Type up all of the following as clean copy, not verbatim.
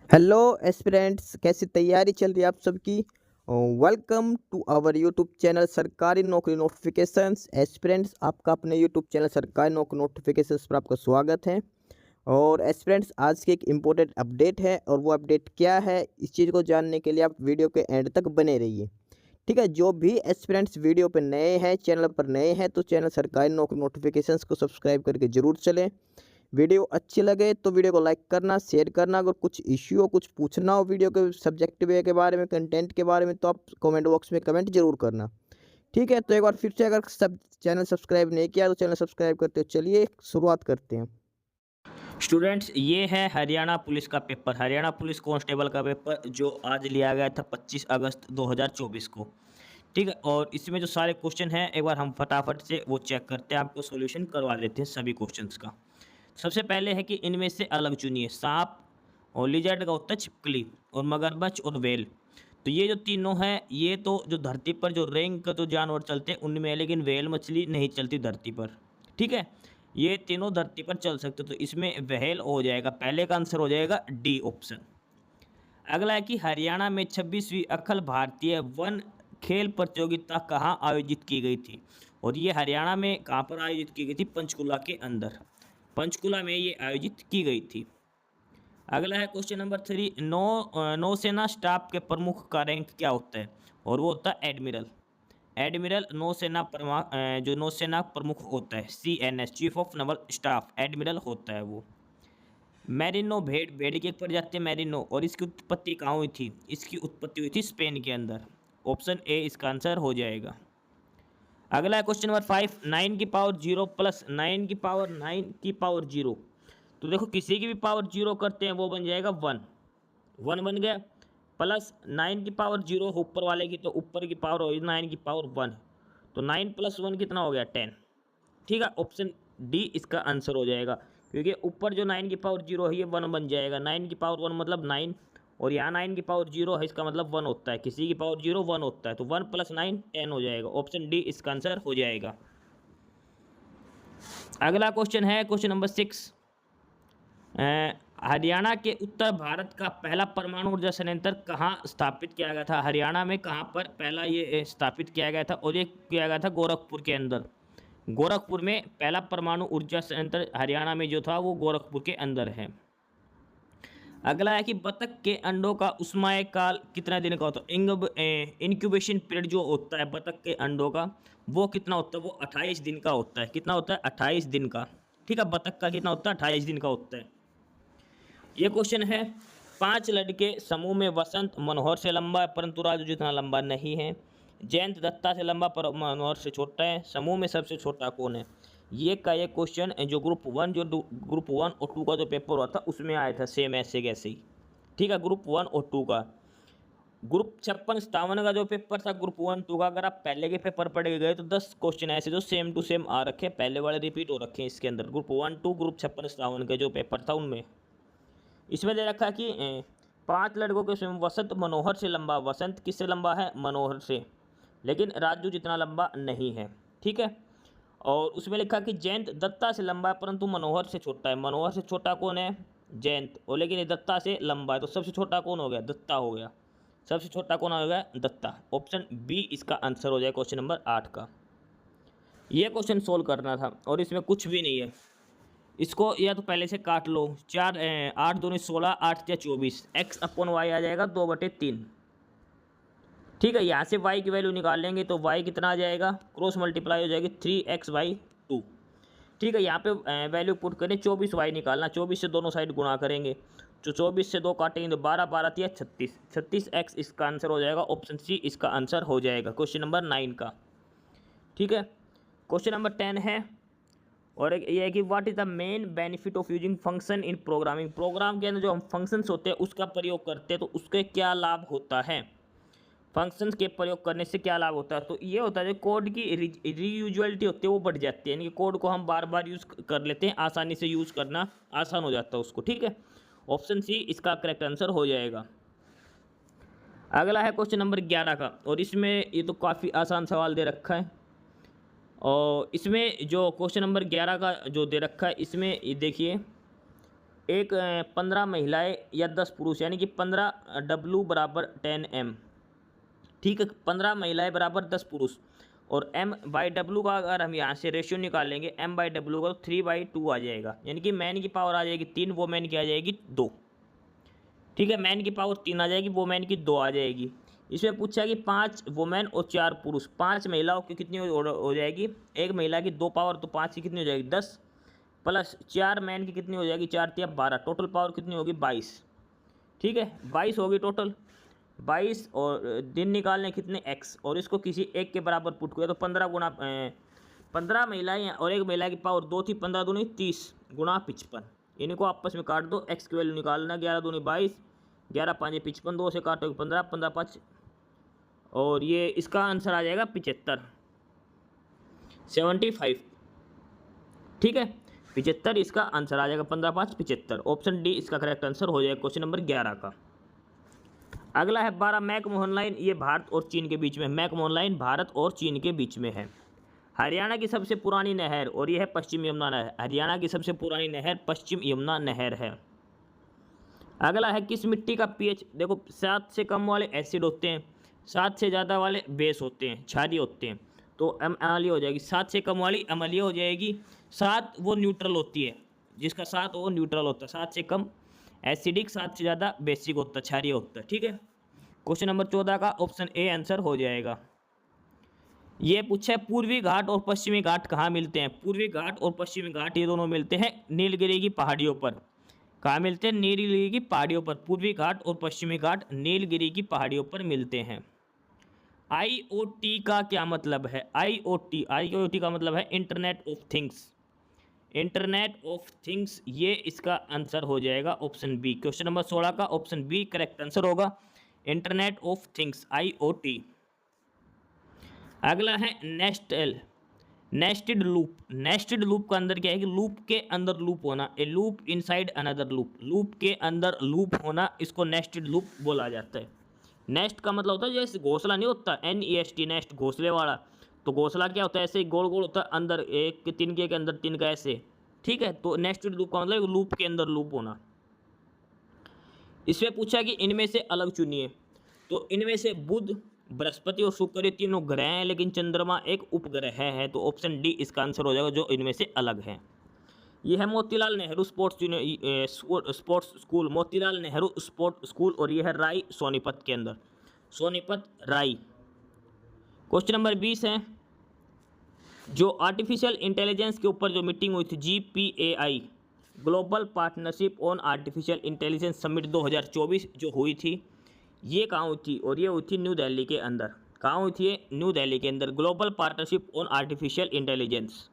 Hello aspirants, कैसी तैयारी चल रही है आप सबकी। Welcome to our YouTube channel सरकारी नौकरी नोटिफिकेशंस। एस्पिरेंट्स, आपका अपने यूट्यूब चैनल सरकारी नौकरी नोटिफिकेशंस पर आपका स्वागत है। और एस्पिरेंट्स, आज की एक इम्पोर्टेंट अपडेट है, और वो अपडेट क्या है इस चीज़ को जानने के लिए आप वीडियो के एंड तक बने रहिए। ठीक है, जो भी एस्पिरेंट्स वीडियो पर नए हैं, चैनल पर नए हैं, तो चैनल सरकारी नौकरी नोटिफिकेशंस को सब्सक्राइब करके ज़रूर चलें। वीडियो अच्छी लगे तो वीडियो को लाइक करना, शेयर करना। अगर कुछ इश्यू हो, कुछ पूछना हो वीडियो के सब्जेक्ट वे के बारे में, कंटेंट के बारे में, तो आप कमेंट बॉक्स में कमेंट जरूर करना। ठीक है, तो एक बार फिर से, अगर सब चैनल सब्सक्राइब नहीं किया तो चैनल सब्सक्राइब करते हो। चलिए शुरुआत करते हैं। स्टूडेंट्स, ये है हरियाणा पुलिस का पेपर। हरियाणा पुलिस कांस्टेबल का पेपर जो आज लिया गया था 25 अगस्त 2024 को। ठीक है, और इसमें जो सारे क्वेश्चन हैं एक बार हम फटाफट से वो चेक करते हैं, आपको सॉल्यूशन करवा देते हैं सभी क्वेश्चंस का। सबसे पहले है कि इनमें से अलग चुनिए। सांप और लिजर्ड का होता है छिपकली, और मगरमच्छ और व्हेल। तो ये जो तीनों हैं, ये तो जो धरती पर जो रेंग का जो जानवर चलते हैं उनमें है, लेकिन व्हेल मछली नहीं चलती धरती पर। ठीक है, ये तीनों धरती पर चल सकते, तो इसमें व्हेल हो जाएगा, पहले का आंसर हो जाएगा डी ऑप्शन। अगला है कि हरियाणा में 26वीं अखिल भारतीय वन खेल प्रतियोगिता कहाँ आयोजित की गई थी। और ये हरियाणा में कहाँ पर आयोजित की गई थी? पंचकुला के अंदर, पंचकुला में ये आयोजित की गई थी। अगला है क्वेश्चन नंबर 3। नौसेना स्टाफ के प्रमुख का रैंक क्या होता है? और वो होता है एडमिरल। एडमिरल जो नौसेना प्रमुख होता है, CNS, chief of Naval staff, admiral होता है वो। मैरिनो भेड़, भेड़ की एक प्रजाति मैरिनो, और इसकी उत्पत्ति कहाँ हुई थी? इसकी उत्पत्ति हुई थी स्पेन के अंदर। ऑप्शन ए इसका आंसर हो जाएगा। अगला है क्वेश्चन नंबर 5। 9 की पावर 0 प्लस 9 की पावर 0। तो देखो, किसी की भी पावर 0 करते हैं वो बन जाएगा 1। 1 बन गया, प्लस 9 की पावर 0 ऊपर वाले की, तो ऊपर की पावर होगी 9 की पावर 1। तो 9 प्लस 1 कितना हो गया? 10। ठीक है, ऑप्शन डी इसका आंसर हो जाएगा, क्योंकि ऊपर जो 9 की पावर 0 है ये 1 बन जाएगा। 9 की पावर 1 मतलब 9, और यहाँ 9 की पावर 0 है, इसका मतलब 1 होता है। किसी की पावर 0 1 होता है, तो 1 प्लस 9 10 हो जाएगा। ऑप्शन डी इसका आंसर हो जाएगा। अगला क्वेश्चन है क्वेश्चन नंबर 6। हरियाणा के उत्तर भारत का पहला परमाणु ऊर्जा संयंत्र कहाँ स्थापित किया गया था? हरियाणा में कहाँ पर पहला ये स्थापित किया गया था? और ये किया गया था गोरखपुर के अंदर। गोरखपुर में पहला परमाणु ऊर्जा संयंत्र हरियाणा में जो था वो गोरखपुर के अंदर है। अगला है कि बतख के अंडों का उष्मायन काल कितना दिन का होता है? इंक्यूबेशन पीरियड जो होता है बतख के अंडों का, वो कितना होता है? वो 28 दिन का होता है। कितना होता है? 28 दिन का। ठीक है, बतख का कितना होता है? 28 दिन का होता है। ये क्वेश्चन है। 5 लड़के समूह में वसंत मनोहर से लंबा है परंतु राजू जितना लंबा नहीं है। जयंत दत्ता से लंबा पर मनोहर से छोटा है। समूह में सबसे छोटा कौन है? ये का ये क्वेश्चन जो ग्रुप 1 और 2 का जो पेपर हुआ था उसमें आया था, सेम ऐसे कैसे ही। ठीक है, ग्रुप 1 और 2 का। ग्रुप 56-57 का जो पेपर था ग्रुप 1 2 का, अगर आप पहले के पेपर पढ़ के गए तो 10 क्वेश्चन ऐसे जो सेम टू सेम आ रखे हैं, पहले वाले रिपीट हो रखे हैं इसके अंदर। ग्रुप 1 2 ग्रुप 56-57 का जो पेपर था उनमें इसमें दे रखा है कि 5 लड़कों के स्वयं वसंत मनोहर से लंबा। वसंत किससे लंबा है? मनोहर से। लेकिन राजू जितना लंबा नहीं है। ठीक है, और उसमें लिखा कि जयंत दत्ता से लंबा है परंतु मनोहर से छोटा है। मनोहर से छोटा कौन है? जयंत। और लेकिन ये दत्ता से लंबा है, तो सबसे छोटा कौन हो गया? दत्ता हो गया। सबसे छोटा कौन हो गया? दत्ता। ऑप्शन बी इसका आंसर हो जाए क्वेश्चन नंबर 8 का। ये क्वेश्चन सोल्व करना था और इसमें कुछ भी नहीं है। इसको या तो पहले से काट लो। 8 दूनी 16, 8 या 24, एक्स अपॉन वाई आ जाएगा 2/3। ठीक है, यहाँ से y की वैल्यू निकाल लेंगे तो y कितना आ जाएगा? क्रॉस मल्टीप्लाई हो जाएगी 3x/2। ठीक है, यहाँ पे वैल्यू पुट करें, 24y निकालना। 24 से दोनों साइड गुणा करेंगे, जो 24 से 2 काटेंगे तो 12, 12 या 36, 36x इसका आंसर हो जाएगा। ऑप्शन सी इसका आंसर हो जाएगा क्वेश्चन नंबर 9 का। ठीक है, क्वेश्चन नंबर 10 है, और एक ये है कि what is the main benefit of using function in programming. Program के अंदर जो हम फंक्शंस होते हैं उसका प्रयोग करते हैं तो उसके क्या लाभ होता है? फंक्शंस के प्रयोग करने से क्या लाभ होता है? तो ये होता है जो कोड की रीयूजुअलिटी होती है वो बढ़ जाती है, यानी कि कोड को हम बार बार यूज़ कर लेते हैं, आसानी से यूज़ करना आसान हो जाता है उसको। ठीक है, ऑप्शन सी इसका करेक्ट आंसर हो जाएगा। अगला है क्वेश्चन नंबर 11 का, और इसमें ये तो काफ़ी आसान सवाल दे रखा है। और इसमें जो क्वेश्चन नंबर 11 का जो दे रखा है इसमें ये देखिए, एक 15 महिलाएं या 10 पुरुष, यानी कि 15 W बराबर 10M। ठीक है, 15 महिलाएं बराबर 10 पुरुष, और M/W का अगर हम यहाँ से रेशियो निकालेंगे M/W का, तो 3/2 आ जाएगा, यानी कि मैन की पावर आ जाएगी 3, वोमेन की आ जाएगी 2। ठीक है, मैन की पावर 3 आ जाएगी, वोमेन की 2 आ जाएगी। इसमें पूछा है कि 5 वोमेन और 4 पुरुष, 5 महिलाओं की कितनी हो जाएगी, एक महिला की 2 पावर, तो 5 की कितनी हो जाएगी 10, प्लस 4 मैन की कितनी हो जाएगी 4 तिया 12, टोटल पावर कितनी होगी 22। ठीक है, 22 होगी टोटल, 22, और दिन निकालने कितने x, और इसको किसी एक के बराबर पुट किया तो 15 गुना 15 महिलाएं और एक महिला की पावर 2 थी, 15 दूनी 30 गुना 55, इनको आपस में काट दो, x की वैल्यू निकालना, 11 दूनी 22, 11 5 55, 2 से काटोगे 15, 15 5, और ये इसका आंसर आ जाएगा 75, 75। ठीक है, 75 इसका आंसर आ जाएगा, 15 5 75, ऑप्शन डी इसका करेक्ट आंसर हो जाएगा क्वेश्चन नंबर 11 का। अगला है 12 मैकमोहन लाइन, ये भारत और चीन के बीच में, मैकमोहन लाइन भारत और चीन के बीच में है। हरियाणा की सबसे पुरानी नहर, और यह है पश्चिम यमुना नहर, हरियाणा की सबसे पुरानी नहर पश्चिम यमुना नहर है। अगला है किस मिट्टी का पीएच, देखो 7 से कम वाले एसिड होते हैं, 7 से ज़्यादा वाले बेस होते हैं, क्षारीय होते हैं, तो अम्लीय हो जाएगी, 7 से कम वाली अम्लीय हो जाएगी, 7 वो न्यूट्रल होती है, जिसका 7 वो न्यूट्रल होता है, 7 से कम एसिडिक, 7 से ज़्यादा बेसिक होता है, क्षारीय होता है। ठीक है, क्वेश्चन नंबर 14 का ऑप्शन ए आंसर हो जाएगा। ये पूछा है पूर्वी घाट और पश्चिमी घाट कहाँ मिलते हैं, पूर्वी घाट और पश्चिमी घाट ये दोनों मिलते हैं नीलगिरी की पहाड़ियों पर। कहाँ मिलते हैं, नीलगिरी की पहाड़ियों पर, पूर्वी घाट और पश्चिमी घाट नीलगिरी की पहाड़ियों पर मिलते हैं। IoT का क्या मतलब है, IoT का मतलब है internet of things, internet of things, ये इसका आंसर हो जाएगा ऑप्शन बी, क्वेश्चन नंबर 16 का ऑप्शन बी करेक्ट आंसर होगा, इंटरनेट ऑफ थिंग्स IoT। अगला है नेस्टेड लूप, नेस्टेड लूप का अंदर क्या है कि लूप के अंदर लूप होना, ए loop inside another loop, loop के अंदर लूप होना, इसको नेस्टेड लूप बोला जाता है। नेस्ट का मतलब होता है जैसे घोंसला नहीं होता, NEST नेस्ट, घोंसले वाला, तो घोंसला क्या होता है, ऐसे गोल गोल होता है, अंदर एक तिनके के अंदर तिनका ऐसे। ठीक है, तो नेस्टेड लूप का मतलब लूप के अंदर लूप होना। इसमें पूछा कि इनमें से अलग चुनिए, तो इनमें से बुध, बृहस्पति और शुक्र ये तीनों ग्रह हैं, लेकिन चंद्रमा एक उपग्रह है, तो ऑप्शन डी इसका आंसर हो जाएगा, जो इनमें से अलग है। ये है Motilal Nehru sports school, Motilal Nehru sports school, और ये है राय सोनीपत के अंदर, सोनीपत राय। क्वेश्चन नंबर 20 है, जो आर्टिफिशियल इंटेलिजेंस के ऊपर जो मीटिंग हुई थी GPAI, global partnership on artificial intelligence summit 2024 जो हुई थी, ये कहाँ हुई थी, और ये हुई थी न्यू दिल्ली के अंदर। कहाँ हुई थी ये, न्यू दिल्ली के अंदर, global partnership on artificial intelligence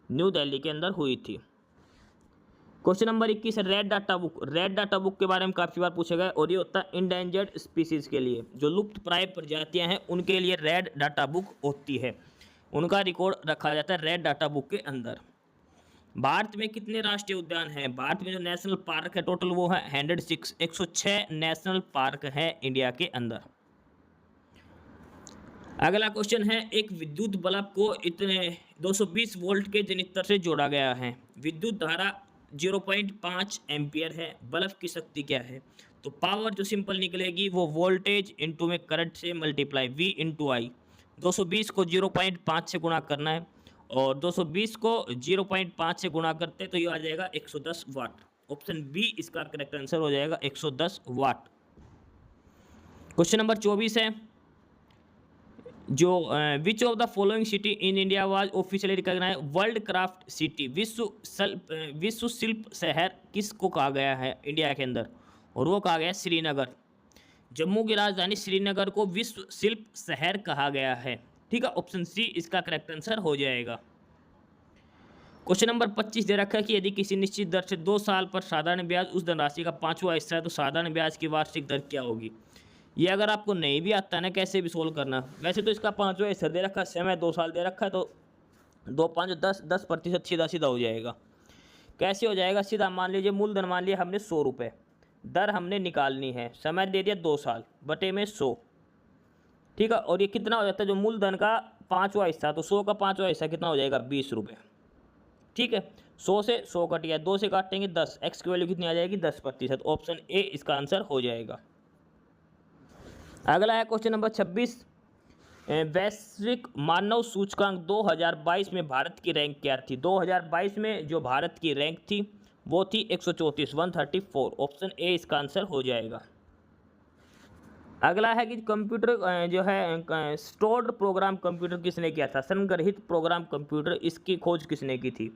new Delhi के अंदर हुई थी। क्वेश्चन नंबर 21 है red data book, red data book के बारे में काफ़ी बार पूछा गया, और ये होता है इंडेंजर्ड स्पीसीज के लिए, जो लुप्त प्राय प्रजातियां हैं उनके लिए रेड डाटा बुक होती है, उनका रिकॉर्ड रखा जाता है रेड डाटा बुक के अंदर। भारत में कितने राष्ट्रीय उद्यान हैं, भारत में जो नेशनल पार्क है टोटल वो है 106, 106 नेशनल पार्क है इंडिया के अंदर। अगला क्वेश्चन है, एक विद्युत बल्ब को इतने 220 वोल्ट के जनित्र से जोड़ा गया है, विद्युत धारा 0.5 एम्पियर है, बल्ब की शक्ति क्या है, तो पावर जो सिंपल निकलेगी वो वोल्टेज इंटू में करंट से मल्टीप्लाई V इंटू आई, 220 को 0.5 से गुणा करना है, और 220 को 0.5 से गुणा करते हैं तो ये आ जाएगा 110 वाट, ऑप्शन बी इसका करेक्ट आंसर हो जाएगा 110 वाट। क्वेश्चन नंबर 24 है, जो which of the following city in India was officially recognise world craft city, विश्व शिल्प शहर किसको कहा गया है इंडिया के अंदर, और वो कहा गया श्रीनगर, जम्मू की राजधानी श्रीनगर को विश्व शिल्प शहर कहा गया है। ठीक है, ऑप्शन सी इसका करेक्ट आंसर हो जाएगा। क्वेश्चन नंबर 25 दे रखा है कि यदि किसी निश्चित दर से 2 साल पर साधारण ब्याज उस धनराशि का 5वां हिस्सा है तो साधारण ब्याज की वार्षिक दर क्या होगी। ये अगर आपको नहीं भी आता है ना कैसे भी सोल्व करना, वैसे तो इसका 5वां हिस्सा दे रखा है, समय 2 साल दे रखा है, तो 2 5 10% सीधा सीधा हो जाएगा। कैसे हो जाएगा, सीधा मान लीजिए मूलधन मान लिया हमने 100 रुपये, दर हमने निकालनी है, समय दे दिया 2 साल बटे में 100। ठीक है, और ये कितना हो जाता है, जो मूलधन का 5वां हिस्सा, तो 100 का 5वां हिस्सा कितना हो जाएगा 20 रुपये। ठीक है, 100 से 100 कट गया, 2 से काटेंगे 10, एक्स की वैल्यू कितनी आ जाएगी 10%। ऑप्शन ए इसका आंसर हो जाएगा। अगला है क्वेश्चन नंबर 26, वैश्विक मानव सूचकांक 2022 में भारत की रैंक क्या थी? 2022 में जो भारत की रैंक थी वो थी 134, 134। ऑप्शन ए इसका आंसर हो जाएगा। अगला है कि कंप्यूटर जो है स्टोर्ड प्रोग्राम कंप्यूटर किसने किया था? संग्रहित प्रोग्राम कंप्यूटर, इसकी खोज किसने की थी?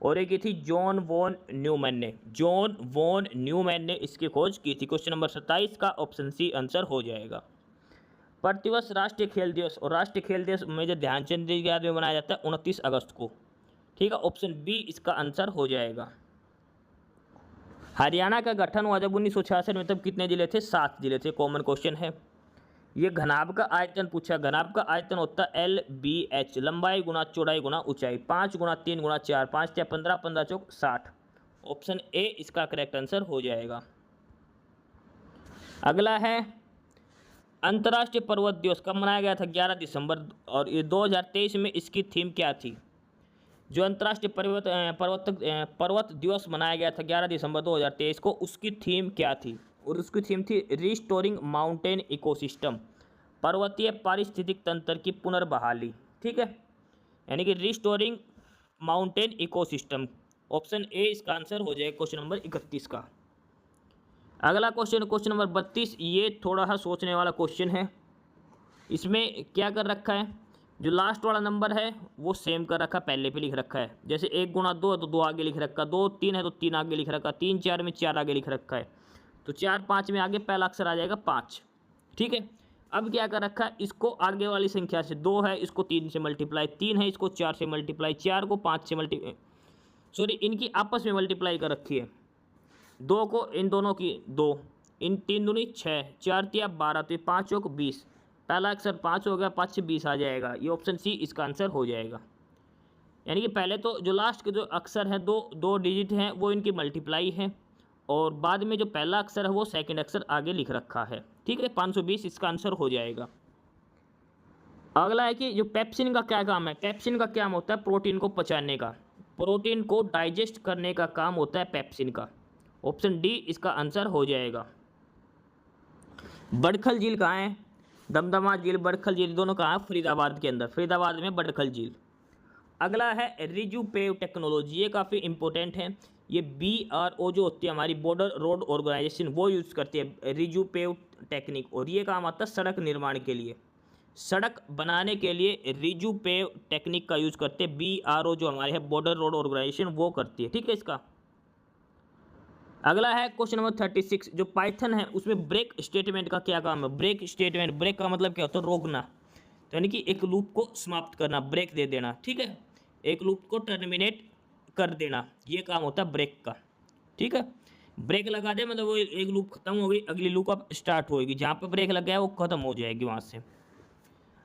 और ये की थी जॉन वॉन न्यूमैन ने। जॉन वॉन न्यूमैन ने इसकी खोज की थी। क्वेश्चन नंबर 27 का ऑप्शन सी आंसर हो जाएगा। प्रतिवर्ष राष्ट्रीय खेल दिवस, और राष्ट्रीय खेल दिवस मेजर ध्यानचंद जी की याद में मनाया जाता है 29 अगस्त को। ठीक है, ऑप्शन बी इसका आंसर हो जाएगा। हरियाणा का गठन हुआ जब 1966 में, तब कितने जिले थे? 7 जिले थे। कॉमन क्वेश्चन है ये। घनाभ का आयतन पूछा, घनाभ का आयतन होता है LBH, लंबाई गुना चौड़ाई गुना ऊंचाई। 5 गुना 3 गुना 4, 5 या 15, 15 चौक 60। ऑप्शन ए इसका करेक्ट आंसर हो जाएगा। अगला है अंतर्राष्ट्रीय पर्वत दिवस कब मनाया गया था? 11 दिसंबर, और ये 2023 में इसकी थीम क्या थी? जो अंतर्राष्ट्रीय पर्वत दिवस मनाया गया था 11 दिसंबर 2023 को, उसकी थीम क्या थी? और उसकी थीम थी रिस्टोरिंग माउंटेन इकोसिस्टम, पर्वतीय पारिस्थितिक तंत्र की पुनर्बहाली। ठीक है, यानी कि restoring mountain ecosystem. Option A इसका आंसर हो जाएगा क्वेश्चन नंबर 31 का। अगला क्वेश्चन नंबर 32, ये थोड़ा सा सोचने वाला क्वेश्चन है। इसमें क्या कर रखा है, जो लास्ट वाला नंबर है वो सेम कर रखा, पहले पे लिख रखा है। जैसे 1 गुना 2 है तो 2 आगे लिख रखा, 2 3 है तो 3 आगे लिख रखा, 3 4 में 4 आगे लिख रखा है, तो 4 5 में आगे पहला अक्षर आ जाएगा 5। ठीक है, अब क्या कर रखा है, इसको आगे वाली संख्या से 2 है इसको 3 से मल्टीप्लाई, 3 है इसको 4 से मल्टीप्लाई, 4 को 5 से इनकी आपस में मल्टीप्लाई कर रखी है। 2 को इन दोनों की 2, इन 3 दूनी 6, 4 तिया 12, तो 5 चौक 20। पहला अक्षर 5 हो गया, 5 से 20 आ जाएगा। ये ऑप्शन सी इसका आंसर हो जाएगा। यानी कि पहले तो जो लास्ट के जो अक्षर हैं दो डिजिट हैं वो इनकी मल्टीप्लाई है, और बाद में जो पहला अक्षर है वो सेकंड अक्षर आगे लिख रखा है। ठीक है, 520 इसका आंसर हो जाएगा। अगला है कि जो पेप्सिन का क्या काम है? पेप्सिन का काम होता है प्रोटीन को पचाने का, प्रोटीन को डाइजेस्ट करने का काम होता है पेप्सिन का। ऑप्शन डी इसका आंसर हो जाएगा। बड़खल झील कहाँ है? दमदमा झील, बड़खल झील दोनों कहाँ है? फरीदाबाद के अंदर, फरीदाबाद में बड़खल झील। अगला है रिजुपेव टेक्नोलॉजी, ये काफ़ी इंपॉर्टेंट है। ये BRO जो होती है हमारी बॉर्डर रोड ऑर्गेनाइजेशन, वो यूज़ करती है रिजुपेव टेक्निक, और ये काम आता है सड़क निर्माण के लिए, सड़क बनाने के लिए रिजुपेव टेक्निक का यूज़ करते हैं। BRO जो हमारे है बॉर्डर रोड ऑर्गेनाइजेशन, वो करती है। ठीक है, इसका अगला है क्वेश्चन नंबर 36, जो पाइथन है उसमें ब्रेक स्टेटमेंट का क्या काम है? ब्रेक स्टेटमेंट, ब्रेक का मतलब क्या होता है? रोकना, तो यानी कि एक लूप को समाप्त करना, ब्रेक दे देना। ठीक है, एक लूप को टर्मिनेट कर देना, ये काम होता है ब्रेक का। ठीक है, ब्रेक लगा दे मतलब वो एक लूप खत्म हो गई, अगली लूप अब स्टार्ट होगी, जहाँ पर ब्रेक लग गया वो खत्म हो जाएगी वहाँ से।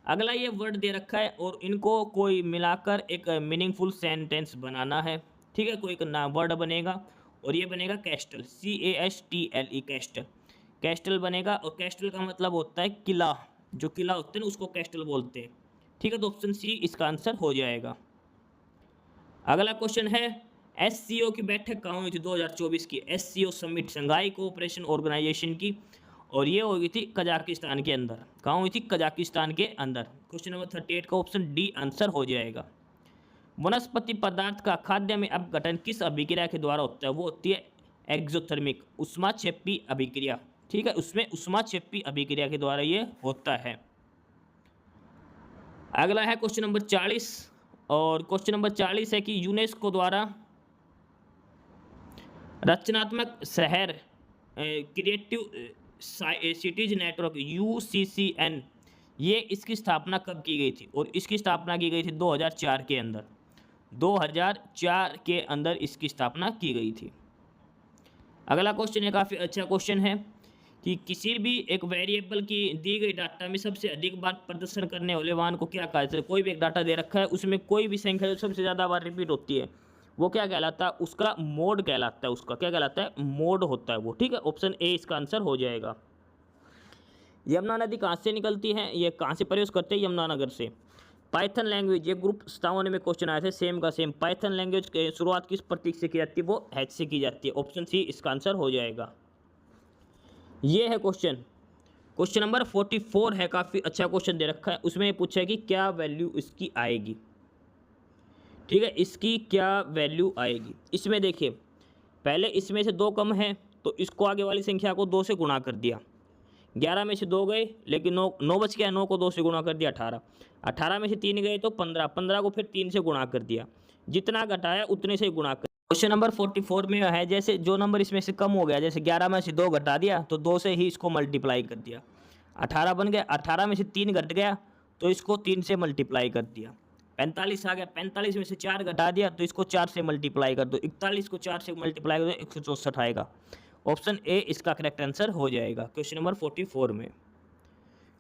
अगला ये वर्ड दे रखा है और इनको कोई मिलाकर एक मीनिंगफुल सेंटेंस बनाना है। ठीक है, कोई एक ना वर्ड बनेगा और ये बनेगा कैस्टल, CASTLE, कैस्टल, कैस्टल बनेगा। और कैस्टल का मतलब होता है किला, जो किला होते हैं ना उसको कैस्टल बोलते हैं। ठीक है, तो ऑप्शन सी इसका आंसर हो जाएगा। अगला क्वेश्चन है SCO की बैठक कहाँ हुई थी 2024 की? SCO summit, Shanghai cooperation organisation की, और ये हुई थी कजाकिस्तान के अंदर। कहाँ हुई थी? कजाकिस्तान के अंदर। क्वेश्चन नंबर 38 का ऑप्शन डी आंसर हो जाएगा। वनस्पति पदार्थ का खाद्य में अपघटन किस अभिक्रिया के द्वारा होता है? वो होती है एक्सोथर्मिक, ऊष्माक्षेपी अभिक्रिया। ठीक है, उसमें ऊष्माक्षेपी अभिक्रिया के द्वारा ये होता है। अगला है क्वेश्चन नंबर 40, और क्वेश्चन नंबर 40 है कि यूनेस्को द्वारा रचनात्मक शहर क्रिएटिव सिटीज नेटवर्क UCCN, ये इसकी स्थापना कब की गई थी? और इसकी स्थापना की गई थी 2004 के अंदर, 2004 के अंदर इसकी स्थापना की गई थी। अगला क्वेश्चन है काफ़ी अच्छा क्वेश्चन है कि किसी भी एक वेरिएबल की दी गई डाटा में सबसे अधिक बार प्रदर्शन करने वाले मान को क्या कहा जाता है? कोई भी एक डाटा दे रखा है, उसमें कोई भी संख्या जो सबसे ज़्यादा बार रिपीट होती है वो क्या कहलाता है? उसका मोड कहलाता है। उसका क्या कहलाता है? मोड होता है वो। ठीक है, ऑप्शन ए इसका आंसर हो जाएगा। यमुना नदी कहाँ से निकलती है? ये कहाँ से प्रवेश करते हैं? यमुनानगर से। पाइथन लैंग्वेज, ये ग्रुप 57 में क्वेश्चन आए थे सेम का सेम। पाइथन लैंग्वेज की शुरुआत किस प्रतीक से की जाती है? वो H से की जाती है। ऑप्शन सी इसका आंसर हो जाएगा। ये है क्वेश्चन। क्वेश्चन नंबर 44 है, काफ़ी अच्छा क्वेश्चन दे रखा है। उसमें पूछा है कि क्या वैल्यू इसकी आएगी। ठीक है, इसकी क्या वैल्यू आएगी। इसमें देखिए, पहले इसमें से 2 कम है तो इसको आगे वाली संख्या को 2 से गुणा कर दिया। 11 में से 2 गए लेकिन 9 बच गया, 9 को 2 से गुणा कर दिया 18। 18 में से 3 गए तो 15, 15 को फिर 3 से गुणा कर दिया। जितना घटाया उतने से गुणा कर। क्वेश्चन नंबर 44 में है, जैसे जो नंबर इसमें से कम हो गया, जैसे 11 में से 2 घटा दिया तो 2 से ही इसको मल्टीप्लाई कर दिया। 18 बन गया, 18 में से 3 घट गया तो इसको 3 से मल्टीप्लाई कर दिया। 45 आ गया, 45 में से 4 घटा दिया तो इसको 4 से मल्टीप्लाई कर दो। 41 को 4 से मल्टीप्लाई कर दो, 164 आएगा। ऑप्शन ए इसका करेक्ट आंसर हो जाएगा क्वेश्चन नंबर 44 में।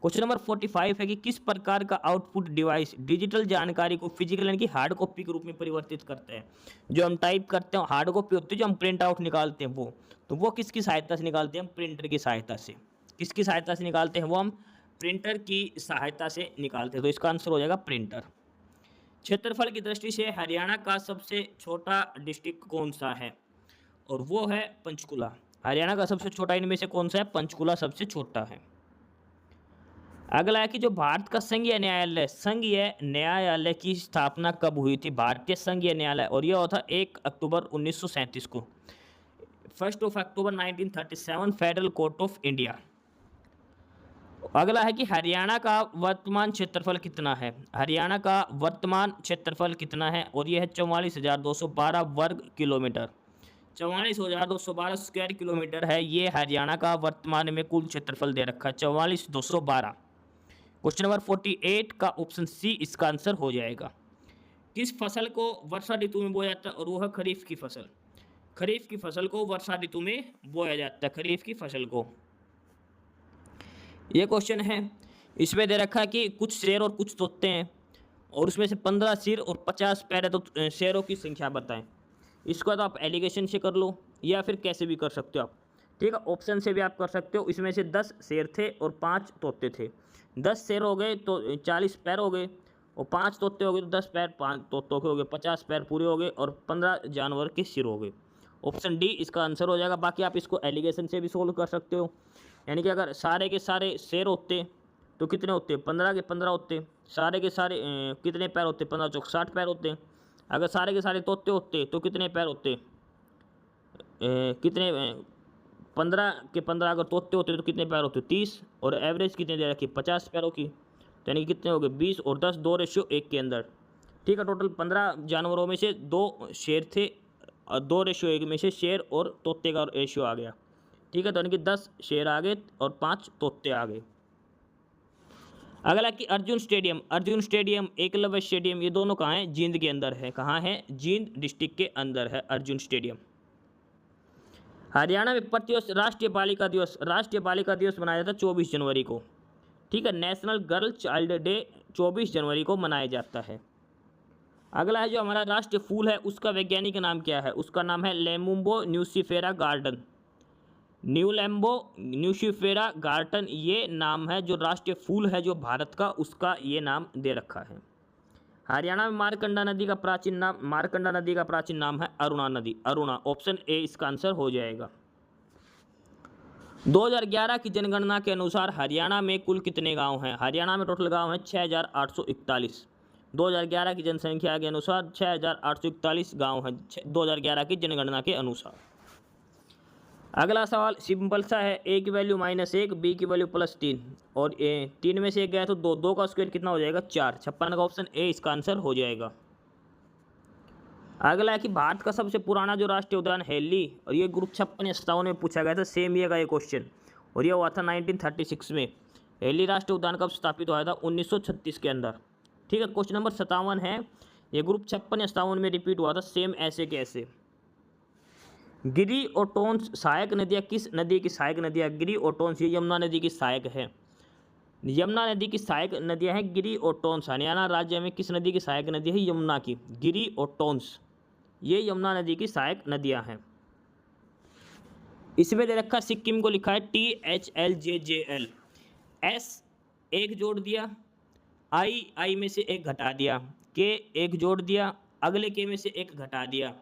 क्वेश्चन नंबर 45 है कि किस प्रकार का आउटपुट डिवाइस डिजिटल जानकारी को फिजिकल यानी कि हार्ड कॉपी के रूप में परिवर्तित करते हैं। जो हम टाइप करते हैं हार्ड कॉपी होती है, जो हम प्रिंट आउट निकालते हैं वो किसकी सहायता से निकालते हैं? हम प्रिंटर की सहायता से। किसकी सहायता से निकालते हैं? वो हम प्रिंटर की सहायता से निकालते हैं। तो इसका आंसर हो जाएगा प्रिंटर। क्षेत्रफल की दृष्टि से हरियाणा का सबसे छोटा डिस्ट्रिक्ट कौन सा है? और वो है पंचकुला। हरियाणा का सबसे छोटा इनमें से कौन सा है? पंचकुला सबसे छोटा है। अगला है कि जो भारत का संघीय न्यायालय की स्थापना कब हुई थी? भारतीय संघीय न्यायालय, और यह हुआ था 1 अक्टूबर 1937 को। 1 अक्टूबर 1937 फेडरल कोर्ट ऑफ इंडिया। अगला है कि हरियाणा का वर्तमान क्षेत्रफल कितना है? हरियाणा का वर्तमान क्षेत्रफल कितना है? और यह है 44,212 वर्ग किलोमीटर। 44,212 स्क्वायर किलोमीटर है ये हरियाणा का वर्तमान में कुल क्षेत्रफल दे रखा है, 44,212। क्वेश्चन नंबर 48 का ऑप्शन सी इसका आंसर हो जाएगा। किस फसल को वर्षा ऋतु में बोया जाता है? और वो है खरीफ की फसल। खरीफ की फसल को वर्षा ऋतु में बोया जाता है, खरीफ की फसल को। ये क्वेश्चन है, इसमें दे रखा है कि कुछ शेर और कुछ तोते हैं और उसमें से 15 सिर और 50 पैर है, तो शेरों की संख्या बताएं। इसको तो आप एलिगेशन से कर लो या फिर कैसे भी कर सकते हो आप। ठीक है, ऑप्शन से भी आप कर सकते हो। इसमें से 10 शेर थे और 5 तोते थे। 10 शेर हो गए तो 40 पैर हो गए, और 5 तोते हो गए तो 10 पैर 5 तोतों के हो गए, 50 पैर पूरे हो गए, और 15 जानवर के सिर हो गए। ऑप्शन डी इसका आंसर हो जाएगा। बाकी आप इसको एलिगेशन से भी सोल्व कर सकते हो, यानी कि अगर सारे के सारे शेर होते तो कितने होते? 15 के 15 होते। सारे के सारे कितने पैर होते? 15 चौक 60 पैर होते। अगर सारे के सारे तोते होते तो कितने पैर होते? कितने 15 के 15 अगर तोते होते तो कितने पैर होते? 30। और एवरेज कितने दे रखी? 50 पैरों की। तो यानी कि कितने हो गए? 20 और 10, 2:1 के अंदर। ठीक है, टोटल 15 जानवरों में से 2 शेर थे और 2:1 में से शेर और तोते का रेशियो आ गया। ठीक है, तो यानी कि 10 शेर आ गए और 5 तोते आ गए। अगला कि अर्जुन स्टेडियम, एकलव्य स्टेडियम, ये दोनों कहाँ हैं? जींद के अंदर है। कहाँ है? जींद डिस्ट्रिक्ट के अंदर है अर्जुन स्टेडियम। हरियाणा में प्रतिवर्ष राष्ट्रीय बालिका दिवस मनाया जाता है 24 जनवरी को। ठीक है, नेशनल गर्ल चाइल्ड डे 24 जनवरी को मनाया जाता है। अगला है जो हमारा राष्ट्रीय फूल है उसका वैज्ञानिक नाम क्या है? उसका नाम है लेमुम्बो न्यूसीफेरा गार्डन। न्यूलैम्बो न्यूसीफेरा गार्डन ये नाम है जो राष्ट्रीय फूल है जो भारत का, उसका ये नाम दे रखा है। हरियाणा में मारकंडा नदी का प्राचीन नाम है अरुणा नदी। अरुणा, ऑप्शन ए इसका आंसर हो जाएगा। 2011 की जनगणना के अनुसार हरियाणा में कुल कितने गांव हैं? हरियाणा में टोटल गांव हैं 6,841। 2011 की जनसंख्या के अनुसार 6,841 गांव हैं 2011 की जनगणना के अनुसार। अगला सवाल सिंपल सा है, ए की वैल्यू -1, बी की वैल्यू +3, और 3 में से 1 गया तो 2, 2 का स्क्वायर कितना हो जाएगा? 4। 56 का ऑप्शन ए इसका आंसर हो जाएगा। अगला है कि भारत का सबसे पुराना जो राष्ट्रीय उद्यान हेली, और ये ग्रुप 56 या 57 में पूछा गया था, सेम ये का ये क्वेश्चन, और ये हुआ था 1936 में। हेली राष्ट्रीय उद्यान कब स्थापित हुआ था? 1936 के अंदर। ठीक है, क्वेश्चन नंबर 57 है, ये ग्रुप 56 या 57 में रिपीट हुआ था, सेम ऐसे के ऐसे। गिरी और टोंस सहायक नदियाँ किस नदी की सहायक नदियाँ? गिरी और टोंस ये यमुना नदी की सहायक है। यमुना नदी की सहायक नदियाँ हैं गिरी और टोंस। हरियाणा राज्य में किस नदी की सहायक नदी है? यमुना की। गिरी और टोंस ये यमुना नदी की सहायक नदियाँ हैं। इसमें दे रखा सिक्किम को लिखा है THLJJL, S 1 जोड़ दिया, आई में से एक घटा दिया, के एक जोड़ दिया, अगले के में से एक घटा दिया,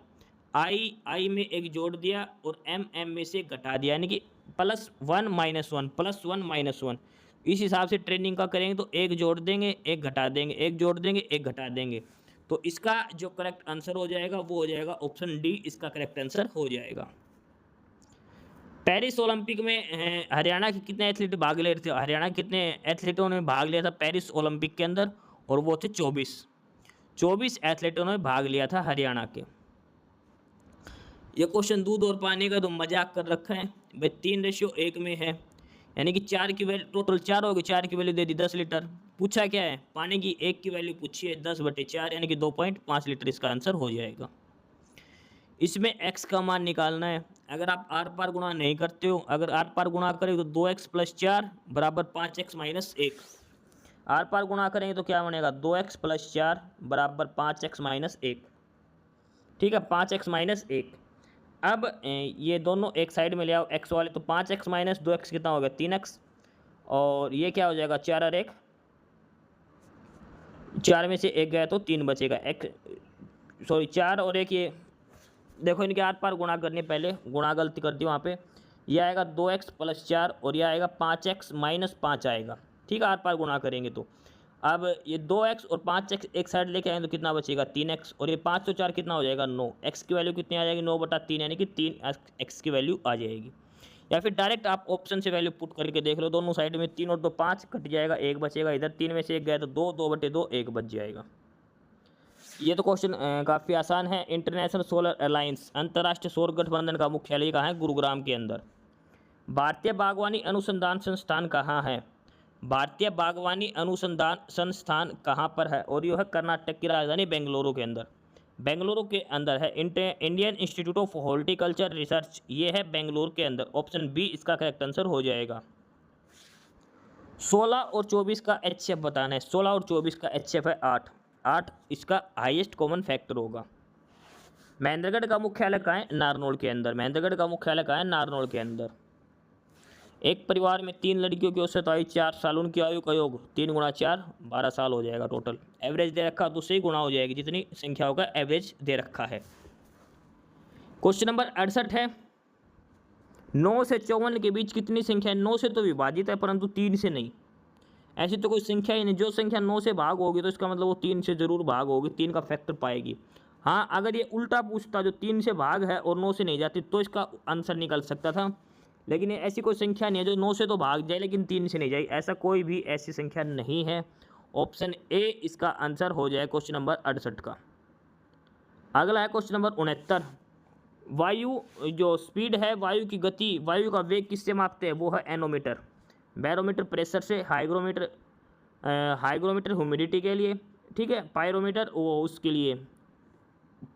आई में एक जोड़ दिया और एम में से एक घटा दिया, यानी कि +1 -1 +1 -1। इस हिसाब से ट्रेनिंग का करेंगे तो एक जोड़ देंगे, एक घटा देंगे, एक जोड़ देंगे, एक घटा देंगे। तो इसका जो करेक्ट आंसर हो जाएगा वो हो जाएगा ऑप्शन डी, इसका करेक्ट आंसर हो जाएगा। पेरिस ओलंपिक में हरियाणा के कितने एथलीट भाग ले रहे थे? हरियाणा के कितने एथलीटों ने भाग लिया था पेरिस ओलंपिक के अंदर? और वो थे 24 एथलीटों ने भाग लिया था हरियाणा के। ये क्वेश्चन दूध और पानी का तो मजाक कर रखा है भाई, 3:1 में है, यानी कि 4 की वैल्यू, टोटल 4 होगी, 4 की वैल्यू दे दी 10 लीटर। पूछा क्या है? पानी की 1 की वैल्यू पूछी है 10/4, यानी कि 2.5 लीटर इसका आंसर हो जाएगा। इसमें x का मान निकालना है। अगर आप आर पार गुणा नहीं करते हो, अगर आर पार गुणा करें तो 2x + 4 बराबर 5x - 1। आर पार गुणा करेंगे तो क्या बनेगा? 2x + 4 बराबर 5x - 1। ठीक है, 5x - 1। अब ये दोनों एक साइड में ले आओ x वाले, तो 5x - 2x कितना हो गया? 3x। और ये क्या हो जाएगा? 4 और 1, 4 में से 1 गया तो 3 बचेगा। 4 और 1, ये देखो इनके आर पार गुणा करने, पहले गुणा गलती कर दी वहाँ पे। ये आएगा 2x + 4 और ये आएगा 5x - 5 आएगा। ठीक है, आर पार गुणा करेंगे तो अब ये 2x और 5x एक साइड लेके आएंगे तो कितना बचेगा? 3x। और ये 5 तो 4 कितना हो जाएगा? 9। x की वैल्यू कितनी आ जाएगी? 9/3, यानी कि 3x की वैल्यू आ जाएगी। या फिर डायरेक्ट आप ऑप्शन से वैल्यू पुट करके देख लो, दोनों साइड में 3 और 2 5 कट जाएगा, 1 बचेगा इधर, 3 में से 1 गया तो 2, 2/2 1 बच जाएगा। ये तो क्वेश्चन काफ़ी आसान है। इंटरनेशनल सोलर अलायंस, अंतर्राष्ट्रीय सौर गठबंधन का मुख्यालय कहाँ है? गुरुग्राम के अंदर। भारतीय बागवानी अनुसंधान संस्थान कहाँ है? भारतीय बागवानी अनुसंधान संस्थान कहाँ पर है? और यह है कर्नाटक की राजधानी बेंगलुरु के अंदर। बेंगलुरु के अंदर है। Indian institute of horticulture research, ये है बेंगलुरु के अंदर। ऑप्शन बी इसका करेक्ट आंसर हो जाएगा। 16 और 24 का HCF बताना है। 16 और 24 का HCF है 8। 8 इसका हाईएस्ट कॉमन फैक्टर होगा। महेंद्रगढ़ का मुख्यालय कहाँ है? नारनौल के अंदर। महेंद्रगढ़ का मुख्यालय कहाँ है? नारनौल के अंदर। एक परिवार में 3 लड़कियों की औसत आयु 4 साल, उनकी आयु का योग 3 × 4 12 साल हो जाएगा टोटल। एवरेज दे रखा तो उससे गुणा हो जाएगी, जितनी संख्या होगा एवरेज दे रखा है। क्वेश्चन नंबर 68 है, 9 से 54 के बीच कितनी संख्या है? 9 से तो विभाजित है परंतु 3 से नहीं। ऐसी तो कोई संख्या ही नहीं। जो संख्या 9 से भाग होगी तो इसका मतलब वो 3 से जरूर भाग होगी, 3 का फैक्टर पाएगी। हाँ, अगर ये उल्टा पूछता जो 3 से भाग है और 9 से नहीं जाती तो इसका आंसर निकल सकता था, लेकिन ये ऐसी कोई संख्या नहीं है जो 9 से तो भाग जाए लेकिन 3 से नहीं जाए। ऐसा कोई भी ऐसी संख्या नहीं है। ऑप्शन ए इसका आंसर हो जाए क्वेश्चन नंबर 68 का। अगला है क्वेश्चन नंबर 69। वायु जो स्पीड है, वायु की गति, वायु का वेग किससे मापते हैं? वो है एनोमीटर। बैरोमीटर प्रेशर से, हाइग्रोमीटर ह्यूमिडिटी के लिए, ठीक है, पायरोमीटर वो उसके लिए,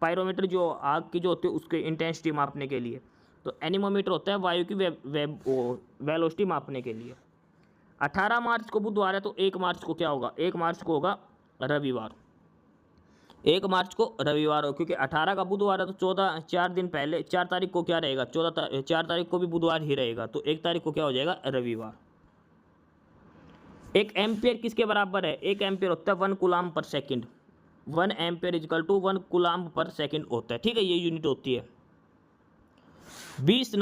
पायरोमीटर जो आग की जो होती है उसके इंटेंसिटी मापने के लिए। तो एनीमोमीटर होता है वायु की वेलोसिटी मापने के लिए। 18 मार्च को बुधवार है तो 1 मार्च को क्या होगा? 1 मार्च को होगा रविवार। 1 मार्च को रविवार हो, क्योंकि 18 का बुधवार है तो 14 4 दिन पहले 4 तारीख को क्या रहेगा? 4 तारीख को भी बुधवार ही रहेगा, तो 1 तारीख को क्या हो जाएगा? रविवार। 1 एम्पियर किसके बराबर है? 1 एम्पियर होता है 1 कूलाम पर सेकंड। 1 एम्पियर = 1 कूलाम पर सेकंड होता है, ठीक है, ये यूनिट होती है। 20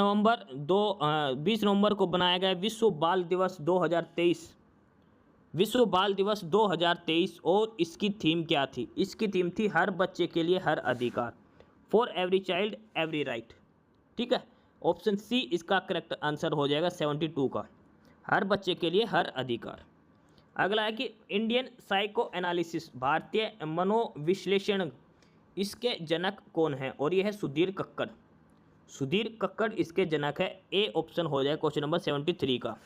नवंबर को बनाया गया विश्व बाल दिवस 2023। विश्व बाल दिवस 2023 और इसकी थीम क्या थी? इसकी थीम थी हर बच्चे के लिए हर अधिकार, for every child every right. ठीक है, ऑप्शन सी इसका करेक्ट आंसर हो जाएगा 72 का, हर बच्चे के लिए हर अधिकार। अगला है कि इंडियन साइको एनालिसिस, भारतीय मनोविश्लेषण, इसके जनक कौन है? और ये है सुधीर कक्कड़। सुधीर कक्कड़ इसके जनक है। ए ऑप्शन हो जाए क्वेश्चन नंबर 73 का।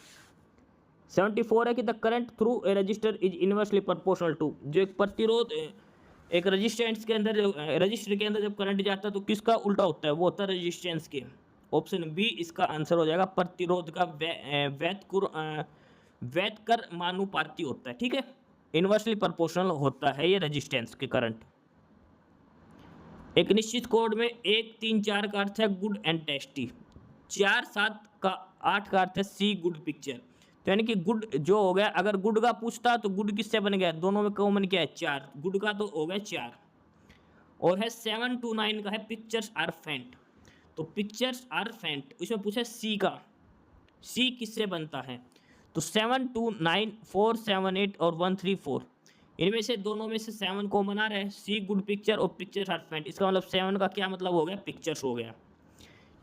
74 है कि the current through a resistor is inversely proportional to, जो एक प्रतिरोध एक रेजिस्टेंस के अंदर, रजिस्टर के अंदर जब करंट जाता है तो किसका उल्टा होता है? वो होता है रेजिस्टेंस के। ऑप्शन बी इसका आंसर हो जाएगा प्रतिरोध का व्यतकर मानुपाती होता है, ठीक है, इनवर्सली प्रोपोर्शनल होता है ये रेजिस्टेंस के करंट। एक निश्चित कोड में 1 3 4 का अर्थ है गुड एंड टेस्टी, 4 7 का 8 का अर्थ है सी गुड पिक्चर, तो यानी कि गुड जो हो गया, अगर गुड का पूछता तो गुड किससे बन गया, दोनों में कॉमन क्या है 4, गुड का तो हो गया 4। और है 7 to 9 का है पिक्चर्स आर फेंट। तो पिक्चर्स आर फेंट इसमें पूछा सी का, सी किससे बनता है, तो 7 to 9 4 7 8 और 1 3 4, इनमें से दोनों में से 7 कॉमन आ रहा है, सी गुड पिक्चर और पिक्चर्स आर फेंट, इसका मतलब 7 का क्या मतलब हो गया, पिक्चर्स हो गया।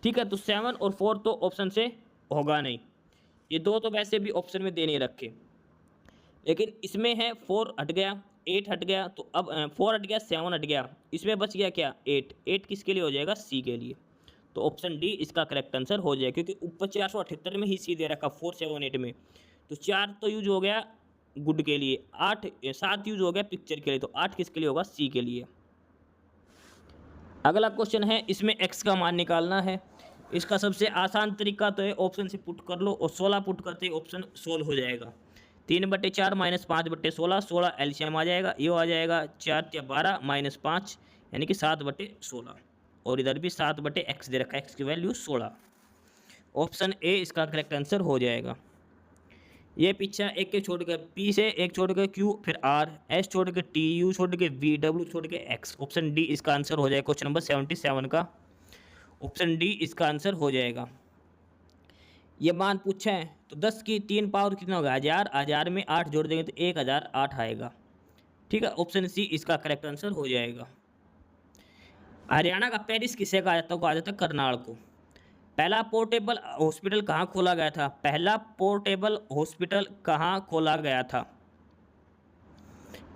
ठीक है, तो 7 और 4 तो ऑप्शन से होगा नहीं, ये दो तो वैसे भी ऑप्शन में दे नहीं रखे, लेकिन इसमें है 4 हट गया, 8 हट गया, तो अब 4 हट गया, 7 हट गया, इसमें बच गया क्या 8, 8 किसके लिए हो जाएगा, सी के लिए। तो ऑप्शन डी इसका करेक्ट आंसर हो जाएगा, क्योंकि ऊपर 478 में ही सी दे रखा 4 7 8 में, तो 4 तो यूज हो गया गुड के लिए, 7 यूज हो गया पिक्चर के लिए, तो 8 किसके लिए होगा, सी के लिए। अगला क्वेश्चन है, इसमें x का मान निकालना है। इसका सबसे आसान तरीका तो है ऑप्शन से पुट कर लो, और 16 पुट करते ही ऑप्शन सोल्व हो जाएगा। 3/4 - 5/16, 16 एलसीएम आ जाएगा, ये आ जाएगा 4 या 12 - 5 यानी कि 7/16, और इधर भी 7/x दे रखा है, x की वैल्यू 16। ऑप्शन ए इसका करेक्ट आंसर हो जाएगा। ये पीछा एक के छोड़ के पी से, एक छोड़ के क्यू, फिर आर, एस छोड़ के टी, यू छोड़ के वी, डब्ल्यू छोड़ के एक्स, ऑप्शन डी इसका आंसर हो जाएगा क्वेश्चन नंबर 77 का, ऑप्शन डी इसका आंसर हो जाएगा। ये मान पूछा है तो 10 की 3 पावर कितना होगा, 1000, 1000 में 8 जोड़ देंगे तो 1008 आएगा। ठीक है, ऑप्शन सी इसका करेक्ट आंसर हो जाएगा। हरियाणा का पेरिस किसे कहा जाता है, कहा जाता है करनाल को। पहला पोर्टेबल हॉस्पिटल कहाँ खोला गया था, पहला पोर्टेबल हॉस्पिटल कहाँ खोला गया था,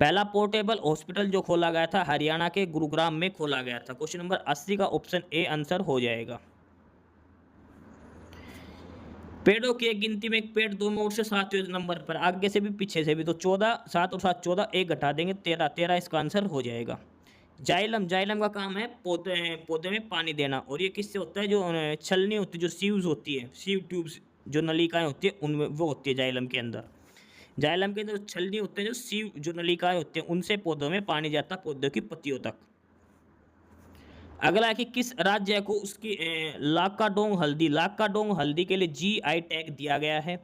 पहला पोर्टेबल हॉस्पिटल जो खोला गया था हरियाणा के गुरुग्राम में खोला गया था। क्वेश्चन नंबर 80 का ऑप्शन ए आंसर हो जाएगा। पेड़ों की एक गिनती में एक पेड़ दोनों ओर से 7वें नंबर पर, आगे से भी पीछे से भी, तो 14, 7 और 7 14, एक घटा देंगे 13, 13 इसका आंसर हो जाएगा। जाइलम, जाइलम का काम है पौधे में पानी देना, और ये किससे होता है, जो छलनी होती है, जो सीव्स होती है, सीव ट्यूब्स जो नलिकाएं होती है उनमें वो होती है जाइलम के अंदर। जाइलम के अंदर छलनी होते हैं, जो सीव जो नलिकाएं होती हैं उनसे पौधों में पानी जाता है, पौधों की पत्तियों तक। अगला है कि किस राज्य को उसकी लाकाडोंग हल्दी, लाकाडोंग हल्दी के लिए जीआई टैग दिया गया है,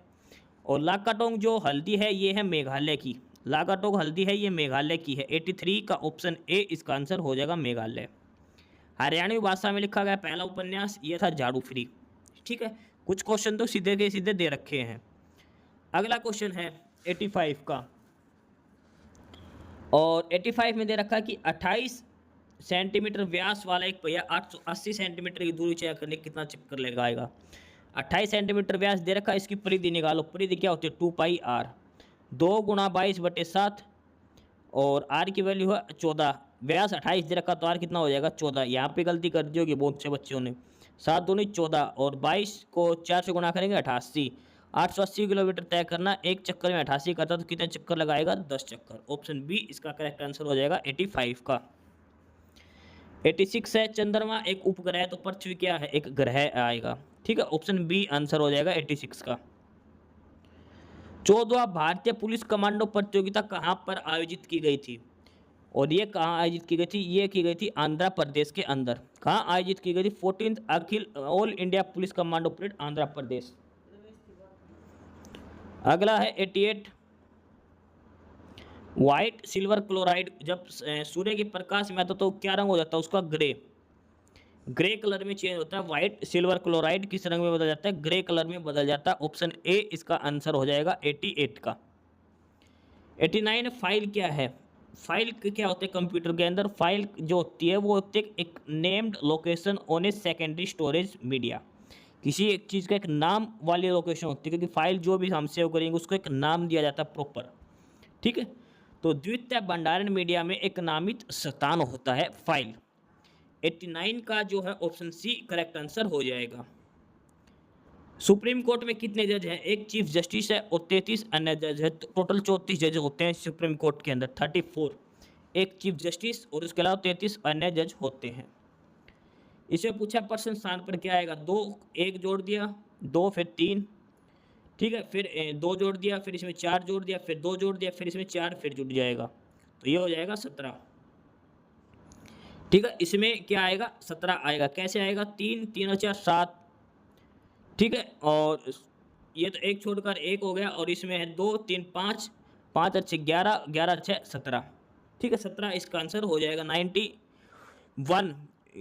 और लाकाडोंग जो हल्दी है ये है मेघालय की, लाकाडोंग हल्दी है ये मेघालय की है। 83 का ऑप्शन ए इसका आंसर हो जाएगा, मेघालय। हरियाणवी भाषा में लिखा गया पहला उपन्यास ये था झाड़ू फ्री। ठीक है, कुछ क्वेश्चन तो सीधे के सीधे दे रखे हैं। अगला क्वेश्चन है 85 का, और 85 में दे रखा है कि 28 सेंटीमीटर व्यास वाला एक पहिया 880 सेंटीमीटर की दूरी तय करने कितना चक्कर लगाएगा। 28 सेंटीमीटर व्यास दे रखा है, इसकी परिधि निकालो। परिधि क्या होती है, 2πr, 2 × 22/7, और r की वैल्यू है 14। व्यास 28 दे रखा तो r कितना हो जाएगा 14। यहाँ पे गलती कर दी होगी बहुत से बच्चों ने, 7 दूनी 14 और 22 को 4 से गुणा करेंगे 88, 880 किलोमीटर तय करना, एक चक्कर में 88 करता तो कितने चक्कर लगाएगा, 10 चक्कर। ऑप्शन बी इसका करेक्ट आंसर हो जाएगा 85 का। 86 है चंद्रमा एक उपग्रह है, तो पृथ्वी क्या है, एक ग्रह आएगा। ठीक है, ऑप्शन बी आंसर हो जाएगा 86 का। 14वां भारतीय पुलिस कमांडो प्रतियोगिता कहाँ पर आयोजित की गई थी, और ये कहाँ आयोजित की गई थी, ये की गई थी आंध्र प्रदेश के अंदर। कहाँ आयोजित की गई थी, 14th Akhil all India police commando parade Andhra Pradesh. अगला है 88, व्हाइट सिल्वर क्लोराइड जब सूर्य के प्रकाश में आता तो क्या रंग हो जाता है उसका, ग्रे, ग्रे कलर में चेंज होता है। व्हाइट सिल्वर क्लोराइड किस रंग में बदल जाता है, ग्रे कलर में बदल जाता है। ऑप्शन ए इसका आंसर हो जाएगा 88 का। 89 फाइल क्या है, फाइल क्या होते हैं कंप्यूटर के अंदर, फाइल जो होती है वो होती है एक named location on a secondary storage media, किसी एक चीज़ का एक नाम वाली लोकेशन होती है, क्योंकि फाइल जो भी हम सेव करेंगे उसको एक नाम दिया जाता है प्रॉपर। ठीक है, तो द्वितीय भंडारण मीडिया में एक नामित स्थान होता है फाइल। 89 का जो है ऑप्शन सी करेक्ट आंसर हो जाएगा। सुप्रीम कोर्ट में कितने जज हैं, एक चीफ जस्टिस है और 33 अन्य जज है, टोटल 34 जज होते हैं सुप्रीम कोर्ट के अंदर। 34 एक चीफ जस्टिस और उसके अलावा 33 अन्य जज होते हैं। इसे पूछा प्रश्न स्थान पर क्या आएगा, 2 1 जोड़ दिया, 2 फिर 3, ठीक है, फिर 2 जोड़ दिया, फिर इसमें 4 जोड़ दिया, फिर 2 जोड़ दिया, फिर इसमें 4 फिर जुड़ जाएगा, तो ये हो जाएगा 17। ठीक है, इसमें क्या आएगा 17 आएगा। कैसे आएगा, 3 3 और 4 7, ठीक है, और ये तो एक छोड़कर एक हो गया, और इसमें है 2 3 5, 5 अच्छे 11, 11 अच्छे 17। ठीक है, 17 इसका आंसर हो जाएगा 91।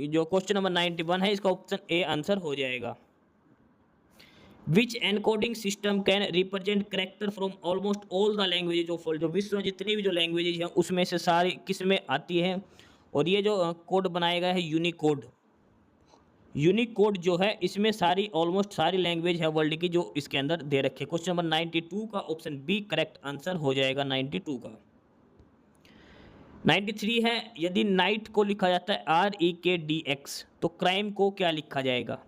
जो क्वेश्चन नंबर 91 है, इसका ऑप्शन ए आंसर हो जाएगा। Which encoding system can represent character from almost all the languages of world. जो विश्व में जितनी भी जो लैंग्वेजेज हैं उसमें से सारी किस में आती है, और ये जो कोड बनाया गया है यूनिकोड, यूनिकोड जो है इसमें सारी ऑलमोस्ट सारी लैंग्वेज है वर्ल्ड की जो इसके अंदर दे रखे। क्वेश्चन नंबर 92 का ऑप्शन बी करेक्ट आंसर हो जाएगा 92 का। 93 है, यदि नाइट को लिखा जाता है REKDX तो क्राइम को क्या लिखा जाएगा।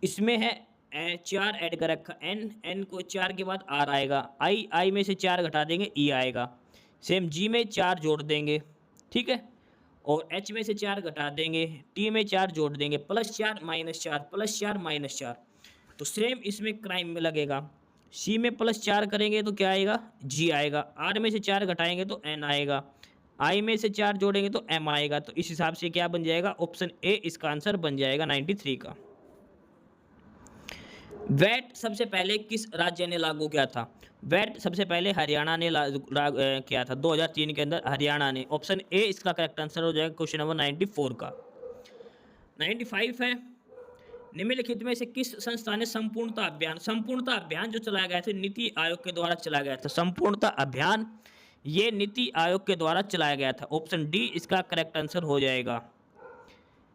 इसमें है 4 ऐड कर रखा, एन को 4 के बाद R आएगा, आई में से 4 घटा देंगे E आएगा, सेम जी में 4 जोड़ देंगे, ठीक है, और H में से 4 घटा देंगे, T में 4 जोड़ देंगे, +4 -4 +4 -4, तो सेम इसमें क्राइम में लगेगा। C में +4 करेंगे तो क्या आएगा, G आएगा, R में से 4 घटाएंगे तो N आएगा, I में से 4 जोड़ेंगे तो M आएगा। तो इस हिसाब से क्या बन जाएगा, ऑप्शन ए इसका आंसर बन जाएगा 93 का। वैट सबसे पहले किस राज्य ने लागू किया था। वैट सबसे पहले हरियाणा ने किया था 2003 के अंदर, हरियाणा ने। ऑप्शन ए इसका करेक्ट आंसर हो जाएगा क्वेश्चन नंबर 94 का। 95 है, निम्नलिखित में से किस संस्था ने संपूर्णता अभियान जो चलाया गया था नीति आयोग के द्वारा चलाया गया था। संपूर्णता अभियान ये नीति आयोग के द्वारा चलाया गया था। ऑप्शन डी इसका करेक्ट आंसर हो जाएगा।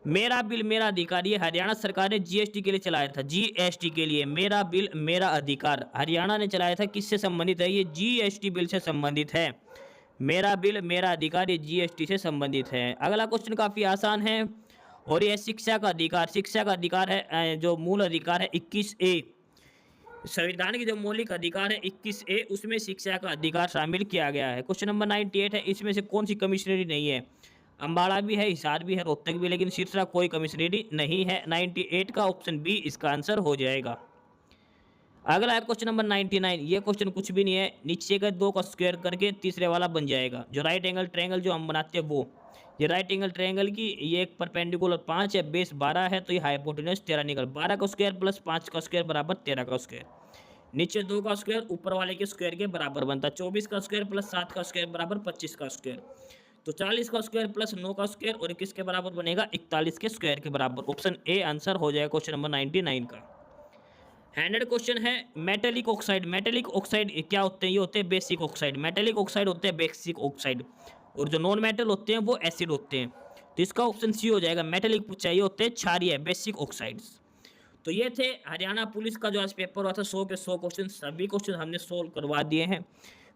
मेरा बिल मेरा अधिकार, ये हरियाणा सरकार ने जीएसटी के लिए चलाया था, जीएसटी के लिए। मेरा बिल मेरा अधिकार हरियाणा ने चलाया था, किससे संबंधित है, ये जीएसटी बिल से संबंधित है। मेरा बिल मेरा अधिकार ये जीएसटी से संबंधित है। अगला क्वेश्चन काफ़ी आसान है, और यह शिक्षा का अधिकार है, जो मूल अधिकार है 21A, संविधान की जो मौलिक अधिकार है 21A, उसमें शिक्षा का अधिकार शामिल किया गया है। क्वेश्चन नंबर 98 है, इसमें से कौन सी कमिश्नरी नहीं है। अम्बाड़ा भी है, हिसार भी है, रोहतक भी, लेकिन सिरसा कोई कमिश्नरी नहीं है। 98 का ऑप्शन बी इसका आंसर हो जाएगा। अगला है क्वेश्चन नंबर 99, ये क्वेश्चन कुछ भी नहीं है, नीचे का 2 का स्क्वायर करके तीसरे वाला बन जाएगा। जो राइट एंगल ट्रायंगल जो हम बनाते हैं वो, ये राइट एंगल ट्रायंगल की ये एक परपेंडिकुलर 5 है, बेस 12 है, तो ये हाइपोटेन्यूज 13 निकल, 12 का स्क्वायर प्लस 5 का स्क्वायर बराबर 13 का स्क्वायर। नीचे 2 का स्क्वायर ऊपर वाले के स्क्वायर के बराबर बनता है, 24 का स्क्वायर प्लस 7 का स्क्वायर बराबर 25 का स्क्वायर, तो 40 का स्क्वायर प्लस 9 का स्क्वायर, और किसके बराबर बनेगा, 41 के स्क्वायर के बराबर। ऑप्शन ए आंसर हो जाएगा क्वेश्चन नंबर 99 का। 100 क्वेश्चन है, मेटेलिक ऑक्साइड क्या होते हैं, ये होते हैं बेसिक ऑक्साइड। मेटेलिक ऑक्साइड होते हैं बेसिक ऑक्साइड, और जो नॉन मेटल होते हैं वो एसिड होते हैं। तो इसका ऑप्शन सी हो जाएगा। मेटेलिक पूछा, ये होते हैं क्षारीय बेसिक ऑक्साइड्स। तो ये थे हरियाणा पुलिस का जो आज पेपर हुआ था, 100 के 100 क्वेश्चन, सभी क्वेश्चन हमने सोल्व करवा दिए हैं।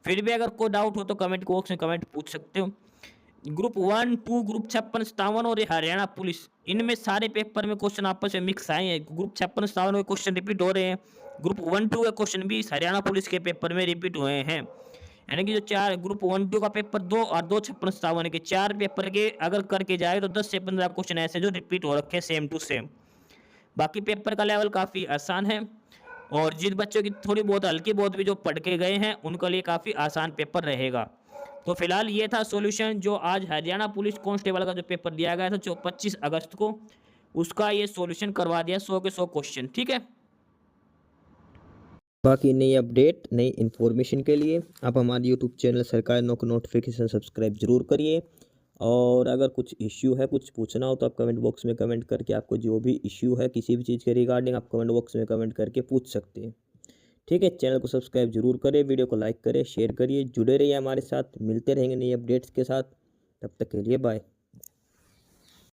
फिर भी अगर कोई डाउट हो तो कमेंट बॉक्स में कमेंट पूछ सकते हो। ग्रुप 1, 2, ग्रुप 56, 57 और ये हरियाणा पुलिस, इनमें सारे पेपर में क्वेश्चन आपस में मिक्स आए हैं। ग्रुप 56, 57 में क्वेश्चन रिपीट हो रहे हैं, ग्रुप 1, 2 के क्वेश्चन भी हरियाणा पुलिस के पेपर में रिपीट हुए हैं। यानी कि जो 4 ग्रुप 1, 2 का पेपर 2 और 2, 56, 57 के 4 पेपर के अगर करके जाए तो 10 से 15 क्वेश्चन ऐसे जो रिपीट हो रखे हैं सेम टू सेम। बाकी पेपर का लेवल काफ़ी आसान है, और जिन बच्चों की थोड़ी बहुत हल्की बहुत भी जो पढ़ के गए हैं उनके लिए काफ़ी आसान पेपर रहेगा। तो फिलहाल ये था सॉल्यूशन जो आज हरियाणा पुलिस कांस्टेबल का जो पेपर दिया गया था जो 25 अगस्त को, उसका ये सॉल्यूशन करवा दिया 100 के 100 क्वेश्चन। ठीक है, बाकी नई अपडेट नई इन्फॉर्मेशन के लिए आप हमारे यूट्यूब चैनल सरकारी नौकरी नोटिफिकेशन सब्सक्राइब जरूर करिए। और अगर कुछ इश्यू है, कुछ पूछना हो तो आप कमेंट बॉक्स में कमेंट करके आपको जो भी इश्यू है किसी भी चीज़ के रिगार्डिंग आप कमेंट बॉक्स में कमेंट करके पूछ सकते हैं। ठीक है, चैनल को सब्सक्राइब जरूर करें, वीडियो को लाइक करें, शेयर करिए, जुड़े रहिए हमारे साथ, मिलते रहेंगे नई अपडेट्स के साथ। तब तक के लिए बाय।